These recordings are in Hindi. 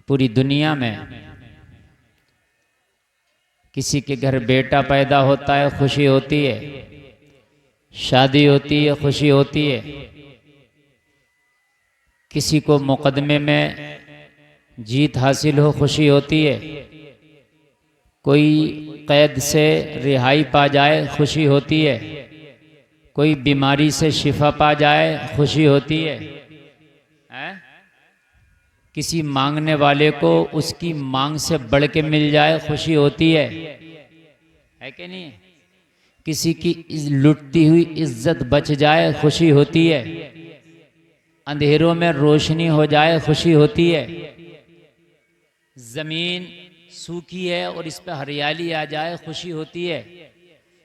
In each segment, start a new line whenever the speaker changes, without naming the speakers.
पूरी दुनिया में किसी के घर बेटा पैदा होता है खुशी होती है, शादी होती है खुशी होती है, किसी को मुकदमे में जीत हासिल हो खुशी होती है, कोई कैद से रिहाई पा जाए खुशी होती है, कोई बीमारी से शिफा पा जाए खुशी होती है, किसी मांगने वाले को उसकी मांग से बढ़ के मिल जाए खुशी होती है कि नहीं? किसी की लुटती हुई इज्जत बच जाए खुशी होती है, अंधेरों में रोशनी हो जाए खुशी होती है, जमीन सूखी है और इस पर हरियाली आ जाए खुशी होती है,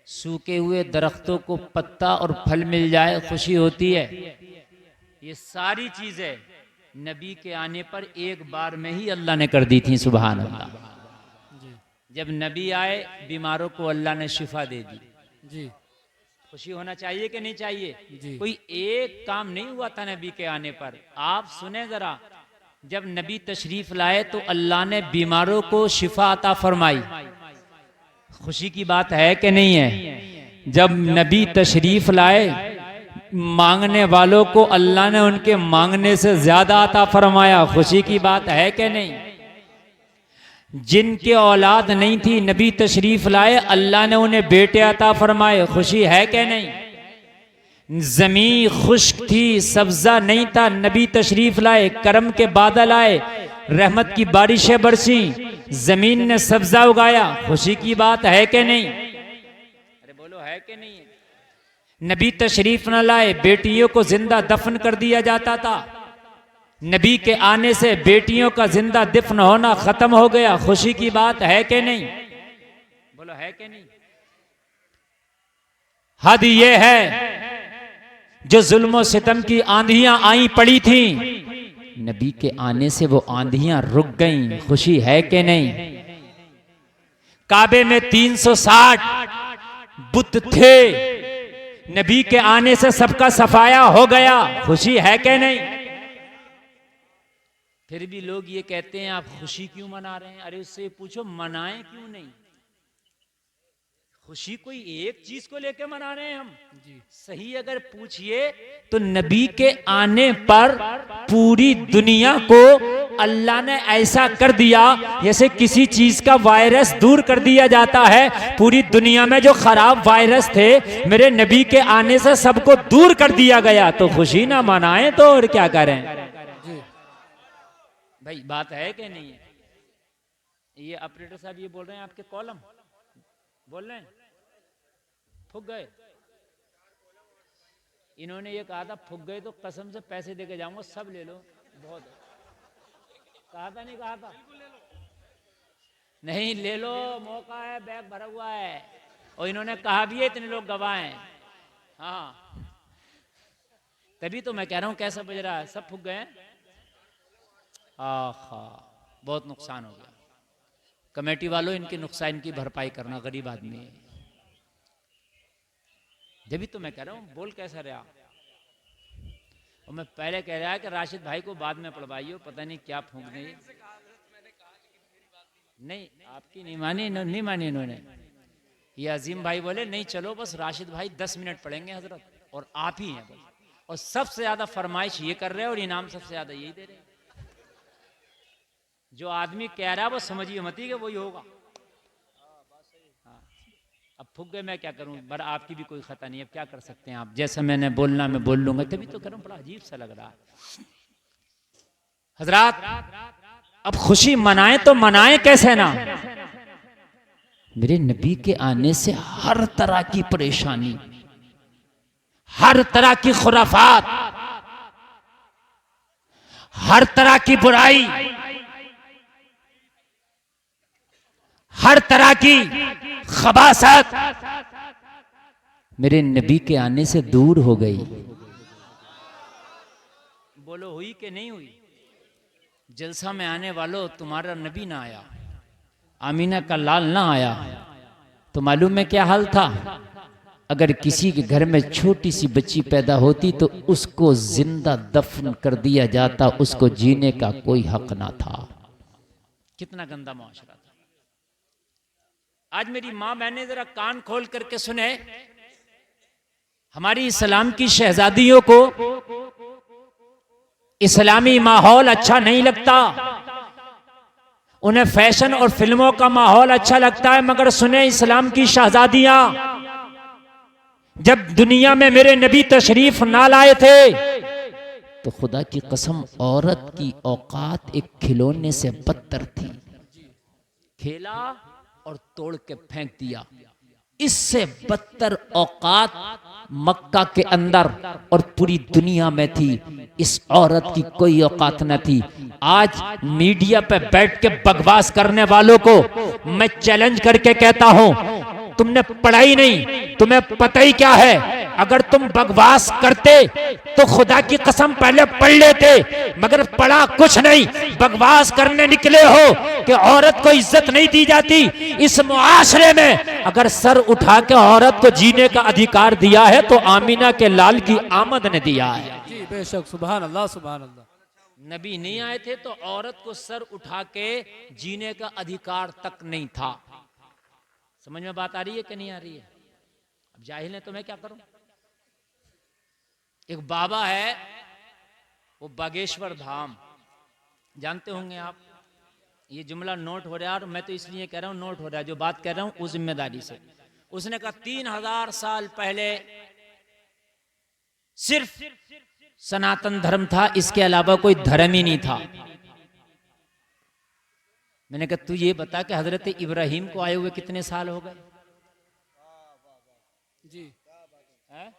सूखे हुए दरख्तों को पत्ता और फल मिल जाए खुशी होती है। ये सारी चीजें नबी के आने पर एक बार में ही अल्लाह ने कर दी थी। सुभान अल्लाह। जब नबी आए बीमारों को अल्लाह ने शिफा दे दी जी। खुशी होना चाहिए कि नहीं चाहिए जी। कोई एक काम नहीं हुआ था नबी के आने पर। आप सुने जरा, जब नबी तशरीफ लाए तो अल्लाह ने बीमारों को शिफा अता फरमाई। खुशी की बात है कि नहीं है? जब नबी तशरीफ लाए मांगने वालों को अल्लाह ने उनके मांगने से ज्यादा अता फरमाया। खुशी की बात है कि नहीं? जिनके औलाद नहीं थी नबी तशरीफ लाए अल्लाह ने उन्हें बेटे अता फरमाए। खुशी है कि नहीं? जमीन खुश्क थी, सब्जा नहीं था, नबी तशरीफ लाए, करम के बादल आए, रहमत की बारिशें बरसी, जमीन ने सब्जा उगाया। खुशी की बात है कि नहीं? अरे बोलो, है कि नहीं? नबी तशरीफ न लाए बेटियों को जिंदा दफन कर दिया जाता था। नबी के आने से बेटियों का जिंदा दफन होना खत्म हो गया। खुशी की बात है कि नहीं? बोलो, है कि नहीं? हद ये है जो जुल्म सितम की आंधियां आई पड़ी थी, नबी के आने से वो आंधियां रुक गईं। खुशी है कि नहीं? काबे में 360 बुत थे, नबी के आने से सबका सफाया हो गया। खुशी है कि नहीं? फिर भी लोग ये कहते हैं आप खुशी क्यों मना रहे हैं? अरे उससे पूछो मनाएं क्यों नहीं? खुशी कोई एक चीज को लेकर मना रहे हैं हम जी। सही अगर पूछिए तो नबी के आने पर पूरी दुनिया को अल्लाह ने ऐसा कर दिया जैसे किसी चीज का वायरस दूर कर दिया जाता है। पूरी दुनिया में जो खराब वायरस थे मेरे नबी के आने से सबको दूर कर दिया गया। तो खुशी ना मनाएं तो और क्या करें जी। भाई बात है कि नहीं है? ये ऑपरेटर साहब ये बोल रहे हैं आपके कॉलम बोल रहे हैं फूक गए। इन्होंने ये कहा था फूक गए तो कसम से पैसे देके जाऊंगा, सब ले लो। बहुत कहा था, नहीं कहा था? नहीं ले लो, मौका है, बैग भरा हुआ है। और इन्होंने कहा भी है, इतने लोग गवाह हैं। हाँ तभी तो मैं कह रहा हूं कैसा बज रहा है। सब फूक गए। आहा बहुत नुकसान हो गया। कमेटी वालों इनके नुकसान की भरपाई करना, गरीब आदमी है। जब तो मैं कह रहा हूँ बोल कैसा रहा। और मैं पहले कह रहा है कि राशिद भाई को बाद में पढ़वाइयो, पता नहीं क्या फूंक दे। नहीं आपकी नहीं मानी, नहीं मानी इन्होंने। ये अजीम भाई बोले नहीं चलो बस राशिद भाई 10 मिनट पढ़ेंगे हजरत, और आप ही हैं बस। और सबसे ज्यादा फरमाइश ये कर रहे हैं और इनाम सबसे ज्यादा यही दे रहे हैं। जो आदमी कह रहा है वो समझिए मत ही कि वही होगा। हाँ अब फूक गए, मैं क्या करूं? पर आपकी भी कोई खता नहीं, अब क्या कर सकते हैं आप? जैसा मैंने बोलना मैं बोल लूंगा। तभी तो करूं, बड़ा अजीब सा लग रहा है। हजरात अब खुशी मनाएं तो मनाएं कैसे ना? मेरे नबी के आने से हर तरह की परेशानी, हर तरह की खुराफात, हर तरह की बुराई, हर तरह की खबासत मेरे नबी के आने से दूर हो गई। बोलो हुई कि नहीं हुई? जलसा में आने वालों तुम्हारा नबी ना आया, आमीना का लाल ना आया तो मालूम है क्या हाल था? अगर किसी के घर में छोटी सी बच्ची पैदा होती तो उसको जिंदा दफन कर दिया जाता, उसको जीने का कोई हक ना था। कितना गंदा मुआशरा था। आज मेरी माँ बहने जरा कान खोल करके सुने, हमारी इस्लाम की शहजादियों को इस्लामी माहौल अच्छा नहीं लगता, उन्हें फैशन और फिल्मों का माहौल अच्छा लगता है, मगर सुने इस्लाम की शहजादियां, जब दुनिया में मेरे नबी तशरीफ ना लाए थे तो खुदा की कसम औरत की औकात एक खिलौने से बदतर थी। खेला और तोड़ के फेंक दिया। इससे बदतर औकात मक्का के अंदर और पूरी दुनिया में थी। इस औरत की कोई औकात न थी। आज मीडिया पे बैठ के बकवास करने वालों को मैं चैलेंज करके कहता हूं, तुमने पढ़ाई नहीं, तुम्हें पता ही क्या है। अगर तुम बकवास करते तो खुदा की कसम पहले पढ़ लेते, मगर पढ़ा कुछ नहीं, बकवास करने निकले हो कि औरत को इज्जत नहीं दी जाती। इस मुआशरे में अगर सर उठा के औरत को जीने का अधिकार दिया है तो आमीना के लाल की आमद ने दिया है।
जी बेशक, सुभान अल्लाह सुभान अल्लाह।
नबी नहीं आए थे तो औरत को सर उठा के जीने का अधिकार तक नहीं था। समझ में बात आ रही है कि नहीं आ रही है? अब जाहिल है तो मैं क्या करूं। एक बाबा है, वो बागेश्वर धाम, जानते होंगे आप। ये जुमला नोट हो रहा है और मैं तो इसलिए कह रहा हूं नोट हो रहा है, जो बात कह रहा हूं उस जिम्मेदारी से। उसने कहा 3000 साल पहले सिर्फ सनातन धर्म था, इसके अलावा कोई धर्म ही नहीं था। मैंने कहा तू ये बता कि हजरत इब्राहिम को आए हुए कितने साल हो गए
जी
है?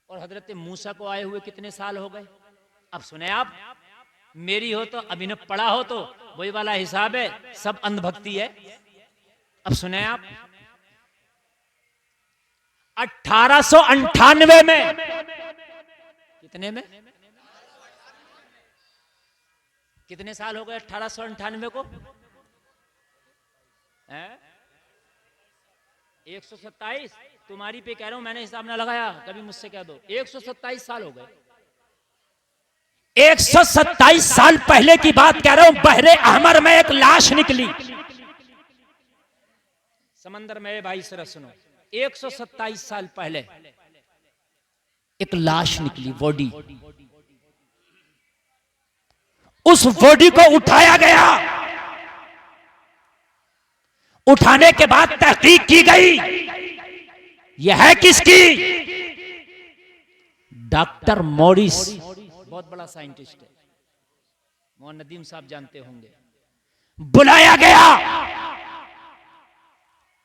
और हजरत मूसा को आए हुए कितने साल हो गए? अब सुने आप, मेरी हो तो अभी ने पढ़ा हो तो वही वाला हिसाब है, सब अंधभक्ति है। अब सुने आप, 1898 में, कितने में, कितने साल हो गए 1898 को? 127। तुम्हारी पे कह रहा हूं, मैंने हिसाब ना लगाया, कभी मुझसे कह दो। 127 साल हो गए। 127 साल पहले की बात कह रहा हूं। बहरे अहमर में एक लाश निकली, समंदर में। भाई सर सुनो, 127 साल पहले एक लाश निकली, बॉडी। उस बॉडी को उठाया गया, उठाने के बाद तहकीक की गई, यह है किसकी? डॉक्टर मॉरिस, बहुत बड़ा साइंटिस्ट है, मोहन नदीम साहब जानते होंगे। बुलाया गया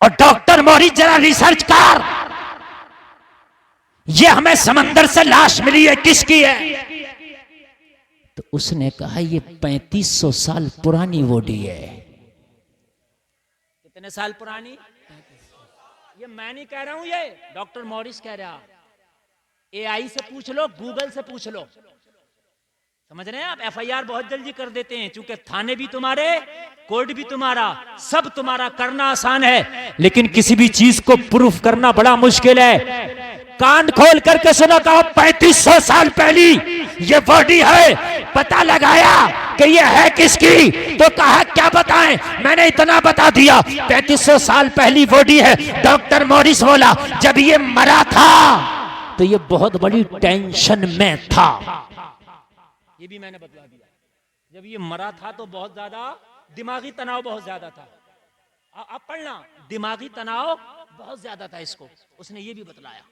और डॉक्टर मॉरिस जरा रिसर्च कर, ये हमें समंदर से लाश मिली है, किसकी है? तो उसने कहा ये 3500 साल पुरानी बॉडी है। कितने साल पुरानी? ये मैं नहीं कह रहा हूं, ये डॉक्टर मॉरिस कह रहा। एआई से पूछ लो, गूगल से पूछ लो। समझ रहे हैं आप? एफआईआर बहुत जल्दी कर देते हैं, क्योंकि थाने भी तुम्हारे, कोर्ट भी तुम्हारा, सब तुम्हारा। करना आसान है, लेकिन किसी भी चीज को प्रूफ करना बड़ा मुश्किल है। कान खोल करके सुनो, कहा 3500 साल पहली ये बॉडी है। पता लगाया कि ये है किसकी, तो कहा क्या बताएं, मैंने इतना बता दिया 3500 साल पहली बॉडी है। डॉक्टर मॉरिस बोला जब ये मरा था तो ये बहुत बड़ी टेंशन में था। ये भी मैंने बतला दिया, जब ये मरा था तो बहुत ज्यादा दिमागी तनाव, बहुत ज्यादा था। आप पढ़ना, दिमागी तनाव बहुत ज्यादा था इसको, उसने ये भी बतलाया।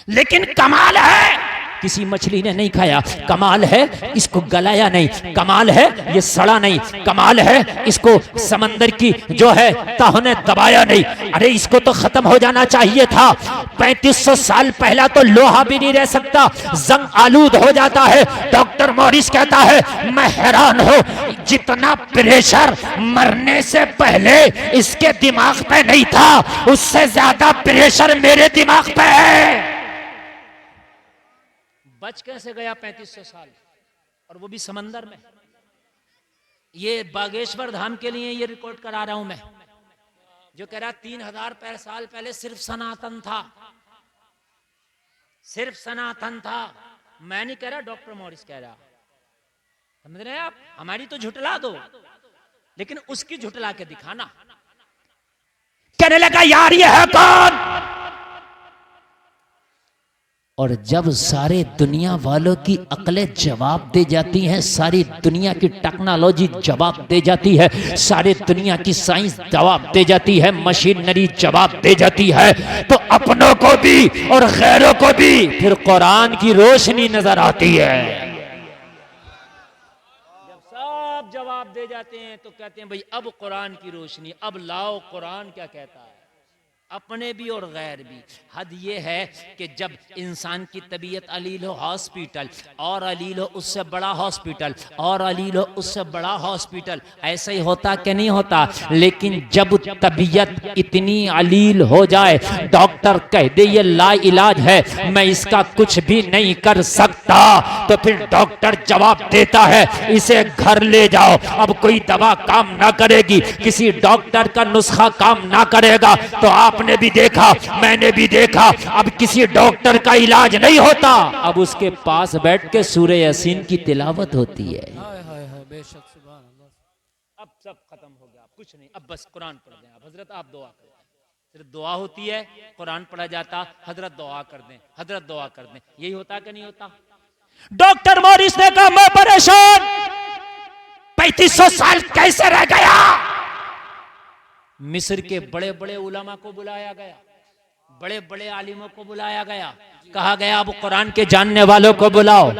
लेकिन कमाल है, किसी मछली ने नहीं खाया। कमाल है इसको गलाया नहीं। कमाल है ये सड़ा नहीं। कमाल है इसको समंदर की जो है तह ने दबाया नहीं। अरे इसको तो खत्म हो जाना चाहिए था। 3500 साल पहला तो लोहा भी नहीं रह सकता, जंग आलूद हो जाता है। डॉक्टर मॉरिस कहता है मैं हैरान हूं, जितना प्रेशर मरने से पहले इसके दिमाग पे नहीं था, उससे ज्यादा प्रेशर मेरे दिमाग पे है। बच कैसे गया 3500 साल, और वो भी समंदर में। ये बागेश्वर धाम के लिए ये रिकॉर्ड करा रहा हूं मैं, जो कह रहा 3000 साल पहले सिर्फ सनातन था, सिर्फ सनातन था। मैं नहीं कह रहा, डॉक्टर मॉरिस कह रहा। समझ रहे हैं आप? हमारी तो झुटला दो, लेकिन उसकी झुटला के दिखाना। कहने लगा यार ये है कौन? और जब सारे दुनिया वालों की अकलें जवाब दे जाती हैं, सारी दुनिया की टेक्नोलॉजी जवाब दे जाती है, सारी दुनिया की साइंस जवाब दे जाती है, मशीनरी जवाब दे जाती है, तो अपनों को भी और गैरों को भी फिर कुरान की रोशनी नजर आती है। जब सब जवाब दे जाते हैं तो कहते हैं भाई अब कुरान की रोशनी, अब लाओ कुरान क्या कहता है, अपने भी और गैर भी। हद ये है कि जब इंसान की तबीयत अलील हो हॉस्पिटल, और अलील हो उससे बड़ा हॉस्पिटल, और अलील हो उससे बड़ा हॉस्पिटल, ऐसा ही होता कि नहीं होता। लेकिन जब तबीयत इतनी अलील हो जाए, डॉक्टर कह दे ये ला इलाज है, मैं इसका कुछ भी नहीं कर सकता, तो फिर डॉक्टर जवाब देता है इसे घर ले जाओ। अब कोई दवा काम ना करेगी, किसी डॉक्टर का नुस्खा काम ना करेगा, तो आपने भी देखा मैंने भी देखा, अब किसी डॉक्टर का इलाज नहीं होता, अब उसके पास बैठ के सूरह यासीन की तिलावत होती है।
हाय हाय हाय, बेशक सुभान अल्लाह।
अब सब खत्म हो गया, अब कुछ नहीं, अब बस कुरान पढ़ दें आप हजरत, आप दुआ कर दें, सिर्फ दुआ होती है, कुरान पढ़ा जाता, हजरत दुआ कर दें, हजरत दुआ कर दें, यही होता कि नहीं होता। डॉक्टर मॉरिस ने कहा मैं परेशान, 3500 साल कैसे रह गया। मिस्र के बड़े बड़े उलमा को बुलाया गया, बड़े बड़े आलिमों को बुलाया गया, कहा गया अब कुरान के जानने वालों को बुलाओ,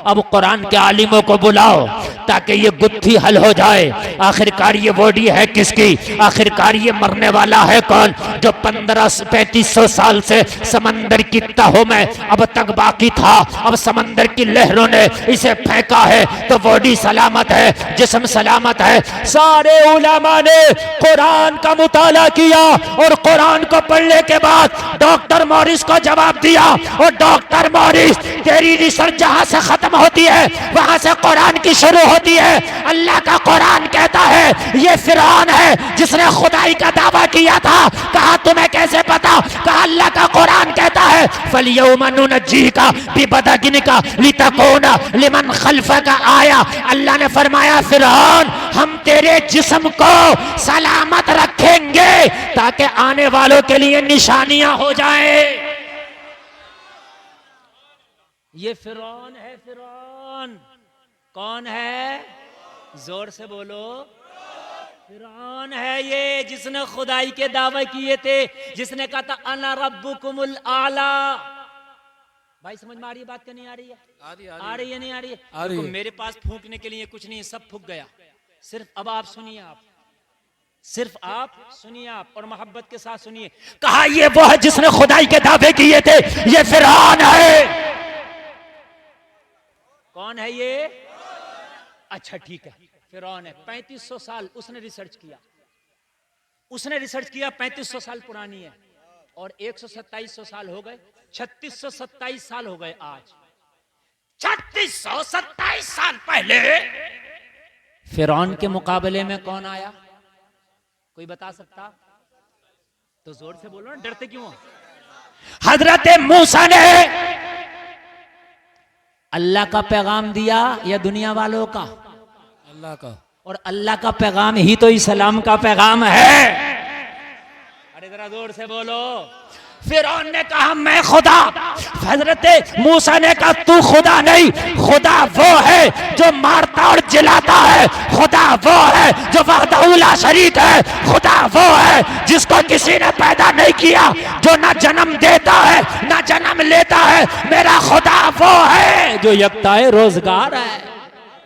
अब कुरान के आलिमों को बुलाओ, ताकि ये गुत्थी हल हो जाए। आखिरकार ये बॉडी है किसकी, आखिरकार ये मरने वाला है कौन, जो 3500 साल से समंदर की तहों में अब तक बाकी था, अब समंदर की लहरों ने इसे फेंका है, तो बॉडी सलामत है, जिस्म सलामत है। सारे उलमा ने कुरान का मुताला किया, और कुरान को पढ़ने के बाद डॉक्टर मॉरिस को जवाब दिया, और डॉक्टर मॉरिस तेरी रिसर्च जहां से खत्म होती है वहां से कुरान की शुरू होती है। अल्लाह का कुरान कहता है ये फिरौन है जिसने खुदाई का दावा किया था। कहा तुम्हें कैसे पता? कहा अल्लाह का कुरान कहता है फलयौमा नुनज्जीका बिबदनिका लितकूना लिमन खल्फका आया। अल्लाह ने फरमाया फिरौन हम तेरे जिस्म को सलामत रखेंगे ताकि आने वालों के लिए निशानियां हो जाए। ये फिरौन है, फिरौन कौन है? जोर से बोलो, फिरौन है ये जिसने खुदाई के दावे किए थे, जिसने कहा था अना रब्बुकुमुल आला। भाई समझ में आ रही है बात? क्या नहीं आ रही है? आ रही है नहीं आ रही है? तो मेरे पास फूंकने के लिए कुछ नहीं, सब फूंक गया। सिर्फ अब आप सुनिए, आप सिर्फ आप सुनिए, आप और मोहब्बत के साथ सुनिए। कहा ये वो है जिसने खुदाई के दावे किए थे, ये फिरौन है। कौन है ये? अच्छा ठीक है, फिरौन है। 3500 साल उसने रिसर्च किया, उसने रिसर्च किया, 3500 साल पुरानी है, और 127 साल हो गए, 3627 साल हो गए आज। 3627 साल पहले फिरौन के मुकाबले में कौन आया? कोई बता सकता? तो जोर से बोलो ना, डरते क्यों? हजरत मूसा ने अल्लाह का पैगाम दिया या दुनिया वालों का?
अल्लाह का।
और अल्लाह का पैगाम ही तो इस्लाम का पैगाम है। अरे जरा जोर से बोलो। फिरौन ने कहा मैं खुदा, हजरत मूसा ने कहा तू खुदा नहीं, खुदा वो है जो मारता और जिलाता है, खुदा वो है जो वहदहू ला शरीक है, खुदा वो है जिसको किसी ने पैदा नहीं किया, जो ना जन्म देता है ना जन्म लेता है। मेरा खुदा वो है जो यकताए रोजगार है।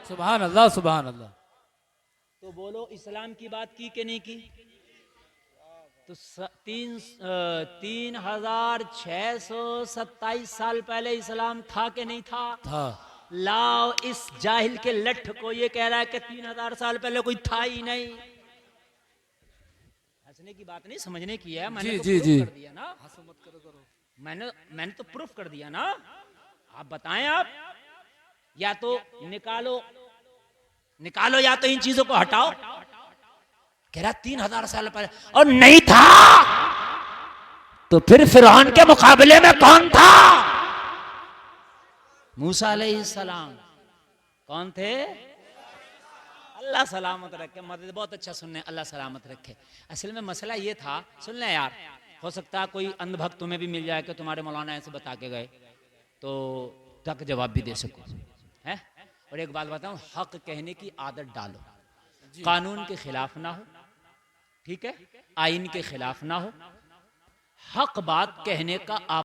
सुभान अल्लाह, सुभान अल्लाह।
तो बोलो इस्लाम की बात की कि नहीं की? तो 3627 साल पहले इस्लाम था कि नहीं था?
था।
लाओ इस जाहिल के लठ को ये कह रहा है कि 3000 साल पहले कोई था ही नहीं। हंसने की बात नहीं, समझने की है। मैंने तो प्रूफ कर दिया ना, मैंने तो प्रूफ कर दिया ना। आप बताएं, आप या तो निकालो या तो इन चीजों को हटाओ। कह रहा 3000 साल पहले, और नहीं था तो फिर फिरौन के मुकाबले में कौन था? मूसा अलैहिस्सलाम। कौन थे? अल्लाह सलामत रखे, मदद बहुत अच्छा सुनने, अल्लाह सलामत रखे। असल में मसला ये था, सुन लें यार, हो सकता है कोई अंधभक्त तुम्हें भी मिल जाए कि तुम्हारे मौलाना ऐसे बता के गए, तो तक जवाब भी दे सको है। और एक बात बताऊं, हक कहने की आदत डालो, कानून के खिलाफ ना हो, ठीक है, आइन के खिलाफ ना हो, हक बात कहने का आप